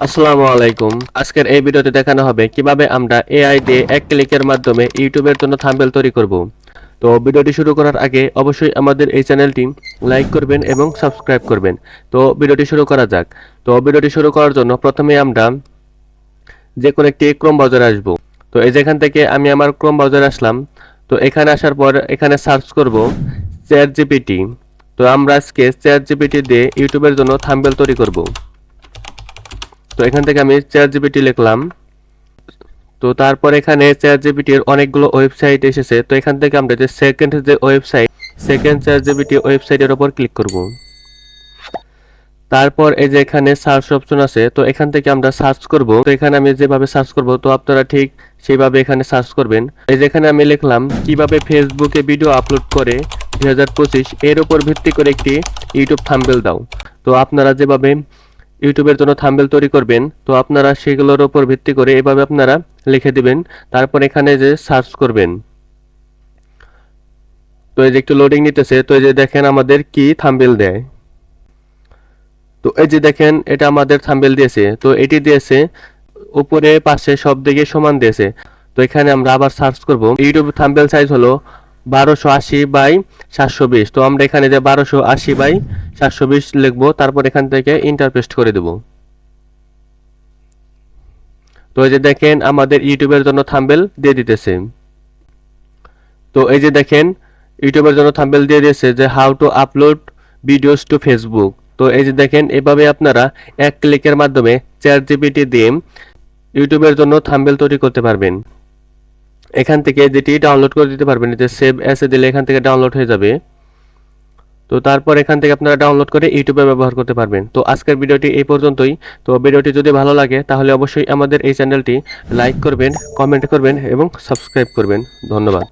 আসসালামু আলাইকুম। আজকের এই ভিডিওতে দেখানো হবে কিভাবে আমরা এআই দিয়ে এক ক্লিকের মাধ্যমে ইউটিউবের জন্য থাম্বনেল তৈরি করব। তো ভিডিওটি শুরু করার আগে অবশ্যই আমাদের এই চ্যানেলটি লাইক করবেন এবং সাবস্ক্রাইব করবেন। তো ভিডিওটি শুরু করা যাক। তো ভিডিওটি শুরু করার জন্য প্রথমে আমরা যে কোনো একটি ক্রোম ব্রাউজারে আসব। তো এই যেখান থেকে আমি আমার ক্রোম ব্রাউজারে আসলাম। তো এখানে আসার পর এখানে সার্চ করব চ্যাট জিপিটি। তো আমরা আজকে চ্যাট জিপিটি দিয়ে ইউটিউবের জন্য থাম্বনেল তৈরি করব। তো এখান থেকে আমি চ্যাট জিপিটি লিখলাম। তো তারপর এখানে চ্যাট জিপিটির অনেকগুলো ওয়েবসাইট এসেছে। তো এখান থেকে আমরা যে সেকেন্ড চ্যাট জিপিটি ওয়েবসাইটের উপর ক্লিক করব। তারপর এই যে এখানে সার্চ অপশন আছে, তো এখান থেকে আমরা সার্চ করব। তো এখানে আমি যেভাবে সার্চ করব তো আপনারা ঠিক সেইভাবে এখানে সার্চ করবেন। এই যে এখানে আমি লিখলাম কিভাবে ফেসবুকে ভিডিও আপলোড করে 2025 এর উপর ভিত্তি করে একটি ইউটিউব থাম্বনেল দাও। তো আপনারা যেভাবে ইউটিউবের জন্য থাম্বনেল তৈরি করবেন, তো আপনারা সেগুলোর উপর ভিত্তি করে এভাবে আপনারা লিখে দিবেন। তারপর এখানে যে সার্চ করবেন। তো এই যে একটু লোডিং নিতেছে। তো এই যে দেখেন আমাদের কি থাম্বনেল দেয়। তো এই যে দেখেন এটা আমাদের থাম্বনেল দিয়েছে। তো এটি দিয়েছে উপরে পাশে সব দিকে সমান দিয়েছে। তো এখানে আমরা আবার সার্চ করব। ইউটিউব থাম্বনেল সাইজ হলো 1280 বাই 720। তো আমরা এখানে যে 1280 বাই 720 লিখবো। তারপর এখান থেকে ইন্টার পেস্ট করে দেব। তো এই যে দেখেন আমাদের ইউটিউবের জন্য থাম্বনেল দিয়ে দিতেছে। তো এই যে দেখেন ইউটিউবের জন্য থাম্বনেল দিয়ে দিয়েছে যে how to upload videos two Facebook. তো এই যে দেখেন এভাবে আপনারা এক ক্লিকের মাধ্যমে চ্যাট জিপিটি দিয়ে ইউটিউবের জন্য থাম্বনেল তৈরি করতে পারবেন। এখান থেকে যেটি ডাউনলোড করে দিতে পারবেন, যে সেভ অ্যাসে দিলে এখান থেকে ডাউনলোড হয়ে যাবে। তো তারপর এখান থেকে আপনারা ডাউনলোড করে ইউটিউবে ব্যবহার করতে পারবেন। তো আজকের ভিডিওটি এই পর্যন্তই। তো ভিডিওটি যদি ভালো লাগে তাহলে অবশ্যই আমাদের এই চ্যানেলটি লাইক করবেন, কমেন্ট করবেন এবং সাবস্ক্রাইব করবেন। ধন্যবাদ।